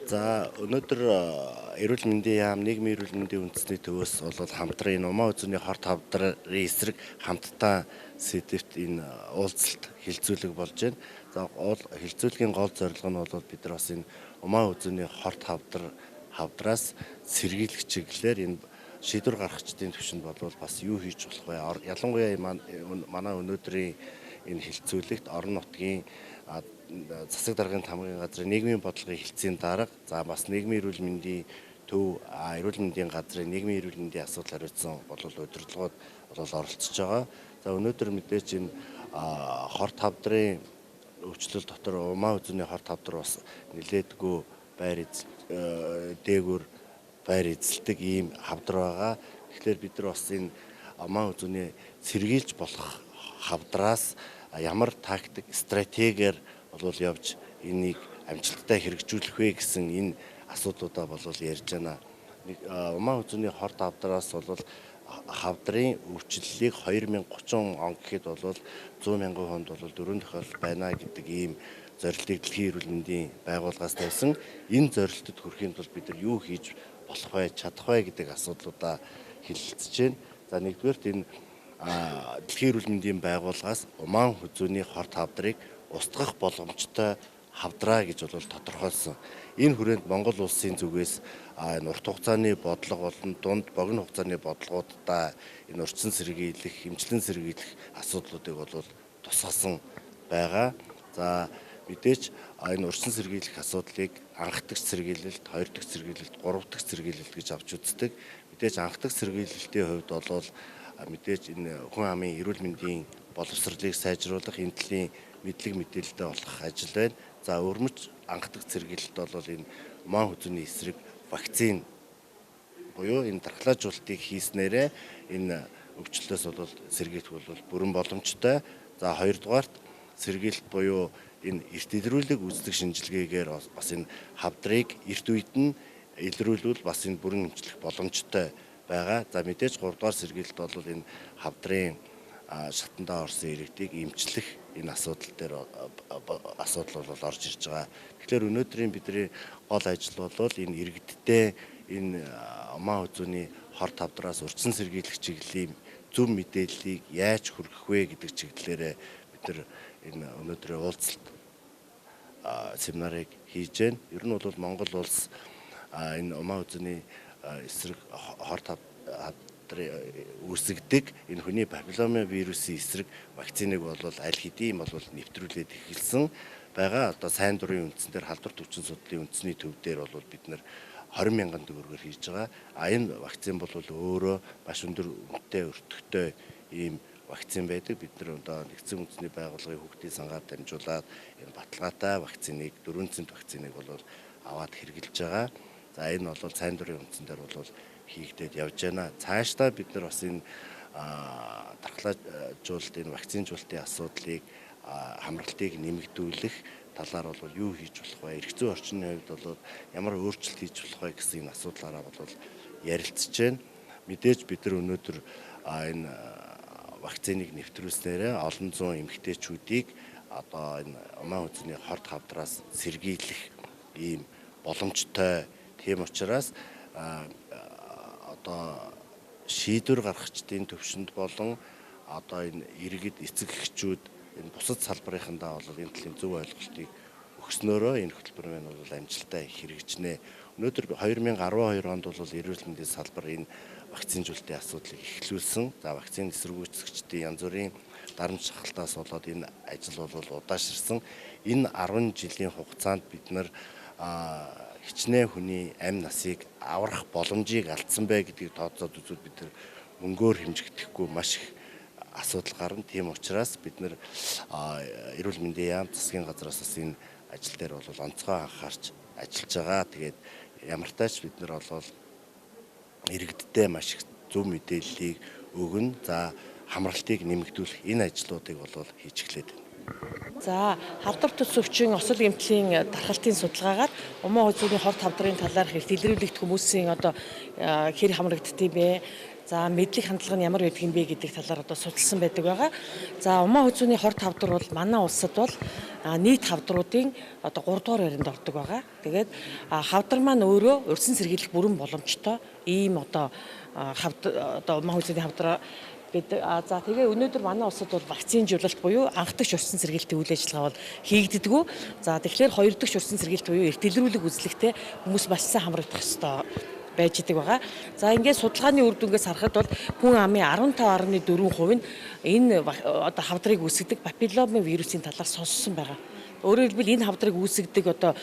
За өнөөдөр эрүүл мэндийн яам нийгмийн эрүүл мэндийн үндэсний төвөөс бол хамтран энэ Умаа үзүүний хорт хавдрын эсрэг хамтдаа сэдвт энэ уулзалт хилцүүлэг болж байна. За хилцүүлгийн гол зорилго нь бол бид нар бас энэ Умаа үзүүний хорт хавдраас сэргийлэх чиглэлээр энэ шийдвэр гаргагчдын түвшинд бол бас юу хийж болох вэ? Ялангуяа манай өнөөдрийн энэ хилцүүлэгт орон нутгийн засаг даргын тамгын газрын нийгмийн бодлогын хэлтсийн дарга, за бас нийгмийн эрүүл мэндийн төв, эрүүл мэндийн газрын нийгмийн эрүүл мэндийн асуудал хариуцсан удирдлагууд оролцож байгаа. За өнөөдөр мэдээж энэ хорт хавдрын өвчлөл дотор Умаа үзүүний хорт хавдар бас нэлээдгүй дээгүүр байр эзэлдэг ийм хавдар байгаа. Тэгэхээр бид нар бас энэ Умаа үзүүний сэргийлж болох хавдраас ямар тактик, стратегиэр явж энийг амжилттай хэрэгжүүлэх вэ гэсэн энэ асуудлуудаа ярьж байна. Умаа үзүүний хорт хавдраас хавдрын өвчлөлийг 2030 он гэхэд 100 мянган хүнд 4 тохиолдол байна гэдэг ийм зорилтыг Дэлхийн эрүүл мэндийн байгууллагаас тавьсан. Энэ зорилтод хүрэхийн тулд бид нар юу хийж болох вэ, чадах вэ гэдэг асуудлуудаа хэлэлцэж байна. За нэгдүгээрт энэ Дэлхийн эрүүл мэндийн байгууллагаас Умаа үзүүний хорт хавдрыг устгах боломжтой хавдраа гэж тодорхойлсон. Энэ хүрээнд Монгол улсын зүгээс энэ урт хугацааны бодлого болон дунд богино хугацааны бодлогуудаа энэ урьдчилан сэргийлэх, хэмжлэн сэргийлэх асуудлуудыг тусгасан байгаа. За мэдээж энэ урьдчилан сэргийлэх асуудлыг анх дахь сэргийлэлт, хоёр дахь сэргийлэлт, гурав дахь сэргийлэлт гэж авч үздэг. Мэдээж анх дахь сэргийлэлтийн хувьд мэдээж энэ хүн амын эрүүл мэндийн боловсролыг сайжруулах, энэ төлөлийн мэдлэг мэдээлэлтэй болох ажил байна. За өрмөж анх дахь сэргийлэлт энэ Умаа үзүүний эсрэг вакцин буюу энэ дархлаажуулалтыг хийснээрээ энэ өвчлөлөөс сэргийлэх бүрэн боломжтой. За хоёрдугаарт сэргийлэлт буюу энэ эрт илрүүлэг үздэг шинжилгээгээр бас энэ хавдрыг эрт үед нь илрүүлвэл бас энэ бүрэн эмчлэх боломжтой байгаа. За мэдээж 3 дугаар сэргийлэлт энэ хавдрын шатандаа орсон иргэдийг эмчлэх энэ асуудал орж ирж байгаа. Тэгэхээр өнөөдрийн бидний гол ажил энэ иргэдтэй энэ Умаа үзүүний хорт хавдраас урьдчилан сэргийлэх чиглэлийн зөв мэдээллийг яаж хүргэх вэ гэдэг чиглэлээр бид нар энэ өнөөдрийн уулзалт семинарыг хийж байна. Ер нь Монгол улс энэ Умаа үзүүний эсрэг хорт үүсгдэг энэ хүний папиллома вирусын эсрэг вакциныг аль хэдийн нэвтрүүлээд эхэлсэн байгаа. Одоо сайн дурын үндсэн дээр халдвар төвчин судлалын үндэсний төв дээр бид нар 20 мянган төгрөгөөр хийж байгаа. Энэ вакцин өөрөө маш өндөр үнэтэй өртөгтэй ийм вакцин байдаг. Бид нар нэгдсэн үндэсний байгууллагын хүүхдийн сангаар дамжуулаад энэ баталгаатай вакциныг 4 цэнт вакциныг аваад хэрэгжилж байгаа. За энэ сайн дурын үндсэн дээр хийгдээд явж байна. Цаашдаа бид нар бас энэ дархлаажуулалт, энэ вакцинжуулалтын асуудлыг хамралтыг нэмэгдүүлэх талаар юу хийж болох вэ? Эрх зүйн орчны хувьд ямар өөрчлөлт хийж болох вэ гэсэн энэ асуудлаараа ярилцж байна. Мэдээж бид нар өнөөдөр энэ вакциныг нэвтрүүлснээр олон зуун эмэгтэйчүүдийг энэ Умаа үзүүний хорт хавдраас сэргийлэх ийм боломжтой. Тийм учраас шийдвэр гаргагчдын төвшөнд болон энэ иргэд эцэг эхчүүд энэ бусад салбарынхандаа энэ төлөлийн зөв ойлголтыг өгснөөрөө энэ хөтөлбөр амжилттай хэрэгжинэ. Өнөөдөр 2012 онд эрүүл мэндийн салбар энэ вакцинжуулалтын асуудлыг эхлүүлсэн. За вакцины эсэргүүцэгчдийн янз бүрийн дарамт шахалтаас энэ ажил удаашрсан. Энэ 10 жилийн хугацаанд бид нар хичнээн хүний амь насыг аврах боломжийг алдсан бай гэдгийг тооцоод үзвэл бид нар мөнгөөр хэмжигдэхгүй маш их асуудал гарна. Тийм учраас бид нар эрүүл мэндийн яам засгийн газраас энэ ажил дээр онцгой анхаарч ажиллаж байгаа. Тэгээд ямар тач бид нар иргэдтэй маш их зөв мэдээллийг өгнө. За хамралтыг нэмэгдүүлэх энэ ажлуудыг хийж эхлэв. За халдвар төс өвчин осол гэмтлийн дархалтын судалгаагаар Умаа үзүүний хорт хавдрын талаар илрүүлэгт хүмүүсийн хэр хамрагддсан бэ? За мэдлэг хандлага нь ямар байдаг юм бэ гэдэг талаар одоо судалсан байдаг байгаа. За Умаа хүзүүний хор тавдар бол манай улсад бол нийт хавдруудын одоо 3 дугаар байранд ордог байгаа. Тэгээд хавдар маань өөрөө урьдчилан сэргийлэх бүрэн боломжтой ийм одоо Умаа хүзүүний хавдар гэдэг. За тэгээ өнөөдөр манай улсад бол вакцинжуулалт буюу анх дахь урьдчилан сэргийлтийн үйл ажиллагаа бол хийгддэггүй. За тэгэхээр хоёр дахь урьдчилан сэргийлт буюу эрт илрүүлэг үзлэгтэй хүмүүс маш сайн хамрагдах ёстой байж идэг байгаа. За ингээд судалгааны үр дүнгээс харахад бол хүн амын 15.4% нь энэ одоо хавдрыг үүсгэдэг папиллома вирусын талаар сонссон байгаа. Өөрөөр хэлбэл энэ хавдрыг үүсгэдэг одоо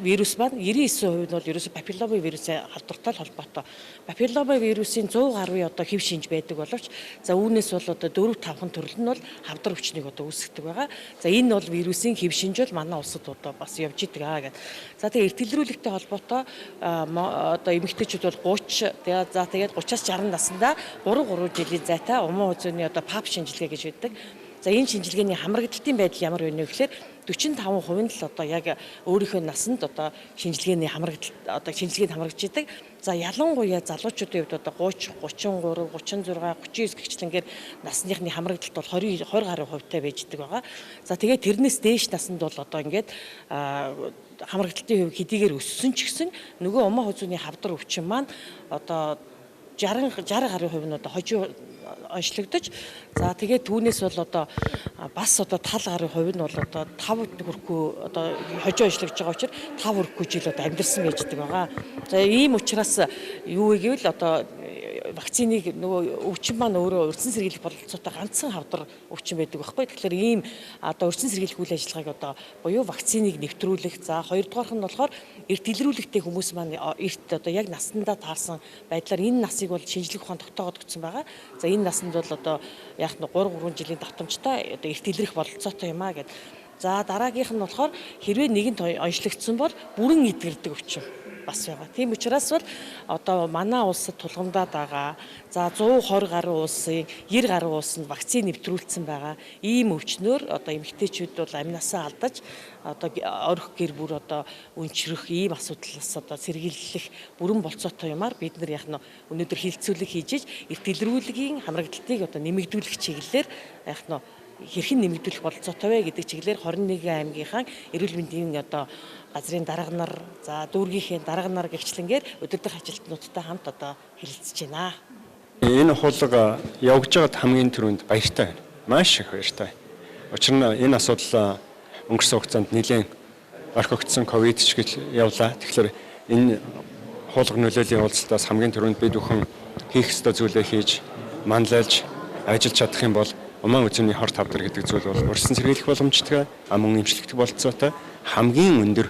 вирус маань 99% нь бол ерөөсө папиллома вирусын халдвартай холбоотой. Папиллома вирусын 100 гаруй одоо хэв шинж байдаг боловч за үүнээс бол одоо 4-5 төрөл нь бол хавдар өвчнийг одоо үүсгэдэг байгаа. За энэ бол вирусын хэв шинж бол манай улсад одоо бас явж идэг аа гэдэг. За тэгээ эрт илрүүлэгтэй холбоотой одоо эмэгтэйчүүд бол 30 тэгээд 30-аас 60 наснда 3 жилийн зайтай Умаа хүзүүний одоо ПАП шинжилгээ гэж байдаг. За энэ шинжилгээний хамрагдалтын байдал ямар вэ гэхээр 45% нь л одоо яг өөрийнхөө насанд одоо шинжилгээний хамрагдалт одоо шинжилгээнд хамрагдж идэг. За ялангуяа залуучуудын хувьд одоо 30, 33, 36, 39 гихчлэнгээр насныхны хамрагдалт бол 20 гаруй хувьтай байж идэг байгаа. За тэгээд тэрнээс дээш насанд бол одоо ингээд хамрагдалтын хувь хэдийгээр өссөн ч гэсэн нөгөө Умаа хүзүүний хавдар өвчин маань одоо 60 гаруй хувь нь одоо хожуу онцлогдож за тэгээд түүнээс бол одоо бас одоо тал гаруй хувь нь бол одоо 5 хүрэхгүй одоо хожуу онцлогдож байгаа учраас 5 хүрэхгүй жил одоо амьдэрсэн байж байгаа байгаа. За ийм учраас юу вэ гэвэл одоо вакциныг нөгөө өвчин маань өөрөө урьдчилан сэргийлэх бололцоотой ганцхан хавдар өвчин байдаг байхгүй. Тэгэхээр ийм одоо урьдчилан сэргийлэх үйл ажиллагааг одоо буюу вакциныг нэвтрүүлэх. За хоёрдугаарх нь болохоор эрт илрүүлэгтэй хүмүүс маань эрт одоо яг наснда таарсан байдлаар энэ насыг бол шинжлэх ухаан тогтоогод өгсөн байгаа. За энэ насанд бол одоо яг нь 3 жилийн давтамжтай одоо эрт илрэх бололцоотой юм а гэд. За дараагийнх нь болохоор хэрвээ нэгэнт онцлогдсон бол бүрэн эдгэрдэг өвчин бас байгаа. Тийм учраас бол одоо манай улсад тулгамдаад байгаа. За 120 гаруй улсын 90 гаруй улсанд вакцин нэвтрүүлсэн байгаа. Ийм өвчнөөр одоо эмэгтэйчүүд бол амнасаа алдаж одоо орхих гэр бүл одоо өнчрөх ийм асуудлаас одоо сэргийлэх бүрэн болцоотой юмар бид нар яг нь өнөөдөр хилцүүлэг хийж эрт илрүүлгийн хамрагдалтыг одоо нэмэгдүүлэх чиглэлээр яг нь хэрхэн нэмэгдүүлэх бололцоотой вэ гэдэг чиглэлээр 21 аймгийнхаа эрүүл мэндийн одоо газрын дарга нар, за дүүргийнхээ дарга нар гэгчлэнгээр удирдах ажилтнуудтай хамт одоо хэлэлцэж байна. Энэ хуулга явж байгаад хамгийн түрүүнд баяртай байна. Маш их баяртай. Учир нь энэ асуудал өнгөрсөн хугацаанд нэлээд орхигдсон ковид ч гэж явлаа. Тэгэхээр энэ хуулга нөлөөллийн уулзалтаас хамгийн түрүүнд бид бүхэн хийх ёстой зүйлээ хийж, манлайлж, ажиллаж чадах юм бол Умаа хүзүүний хор тавдар гэдэг зүйл бол урьдчилан сэргийлэх боломжтой, мөн эмчлэгдэх бололцоотой хамгийн өндөр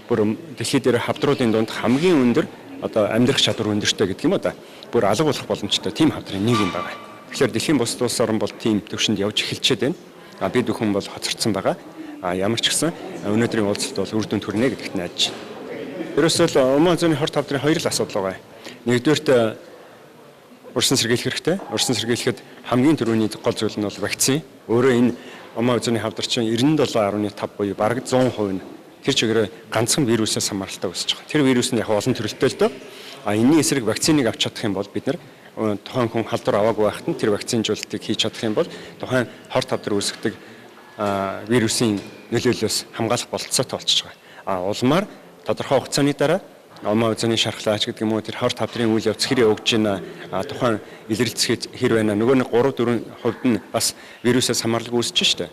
бүр дэлхийд дээр хавдруудын дунд хамгийн өндөр одоо амьдрах чадвар өндөртэй гэдэг юм уу да. Бүр алга болох боломжтой тийм хавдрын нэг юм байна. Тэгэхээр дэлхийн бусад улс орн бол тийм төвшөнд явж эхэлчихэд байна. Бид бүхэн бол хоцорсон байгаа. Ямар ч гэсэн өнөөдрийн уулзалт бол үр дүнд хүрнэ гэдэгт найдаж байна. Ерөөсөө Умаа хүзүүний хор тавдрын хоёр л асуудал байгаа. Нэгдүгээрт урьдчилан сэргийлэх хэрэгтэй. Урьдчилан сэргийлэхэд хамгийн түрүүний гол зүйл нь бол вакцин. Өөрөө энэ Умаа хүзүүний хавдар чинь 97.5 буюу бараг 100% нь тэр чигээр ганцхан вирусээс хамааралтай үүсэж байгаа. Тэр вирус нь яг олон төрөлтэй л дөө. Энэний эсрэг вакциныг авч чадах юм бол бид нар тухайн хүн халдвар аваагүй байхад нь тэр вакцинжуулалтыг хийж чадах юм бол тухайн хор тавдар үүсгдэг вирусын нөлөөллөөс хамгаалах бололцоотой болчихж байгаа. Улмаар тодорхой хугацааны дараа Умаа хүзүүний шархлаач гэдэг юм уу тэр хор тавдрын үйл явц хэрэг өгж байна. Тухайн илэрлцэхэд хэр байна. Нөгөө нэг 3-4% нь бас вирусээс хамааралгүй үүсэж штэ.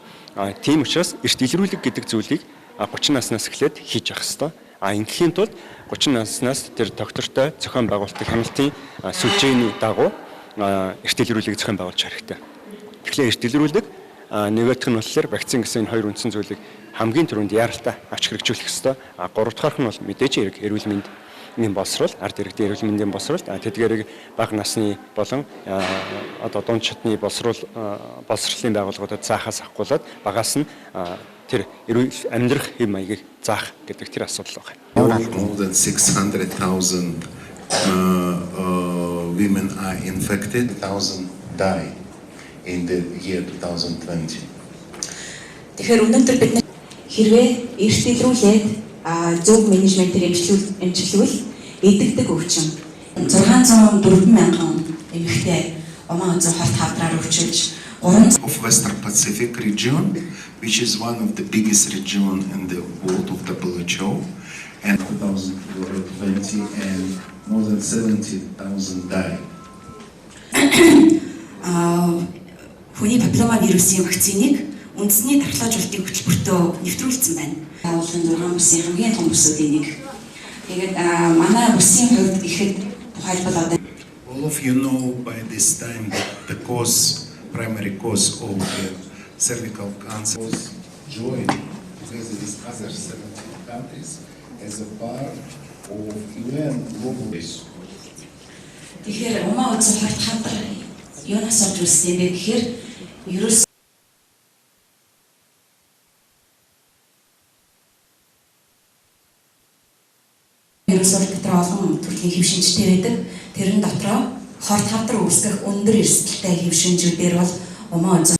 Тийм учраас эрт илрүүлэг гэдэг зүйлийг 30 наснаас эхлээд хийж явах хэрэгтэй. Ингээхийн тулд 30 наснаас тэр доктортой зохион байгуулалтын хяналтын сүлжээний дагуу эрт илрүүлгийг зохион байгуулж хэрэгтэй. Тэгэхээр эрт илрүүлэг нөгөөх нь болохоор вакцин гэсэн энэ хоёр үндсэн зүйлийг хамгийн түрүүнд яаралтай авч хэрэгжүүлэх ёстой. 3 дахь нь бол мэдээж хэрэг эрүүл мэндийн боловсрол, ард иргэдийн эрүүл мэндийн боловсрол, тэдгээрийг бага насны болон одоо дунд шатны боловсролын байгууллагуудад заахаас ахгуулаад багаас нь тэр амьдрах хэв маягийг заах гэдэг тэр асуудал байна. More than 600,000 women are infected, 1,000 died in the year 2020. Тэгэхээр өнөөдөр бид хэрвээ эрт илрүүлээд зөв менежментээр эмчилвэл эдгдэг өвчин. 604 мянган эмэгтэй Умаа үзэн хорт хавдраар өвчилж 3 of Western Pacific region, which is one of the biggest region in the world of WHO, and 2020 and more than 70,000 died. Хүний папиллома вирусын вакциныг үндэсний дархлаажуулалтын хөтөлбөртөө нэвтрүүлсэн байна. Байгууллагын 6 бүсийн хамгийн том бүсүүдийн нэг. Тэгээд манай бүсийн хувьд ихэд тухайлбал одоо All of you know by this time that the primary cause of cervical cancer was joined together with other 70 countries as a part of UN global issue. тэгэхээр Умаа үзэн хорт хавдар юунаас орж ирсэн юм бэ гэхээр ерөөс Ерөөсөө дотор олон төрлийн хэв шинжтэй байдаг. Тэрэн дотроо хорт хавдар үүсгэх өндөр эрсдэлтэй хэв шинжүүдээр бол Умаа үзэн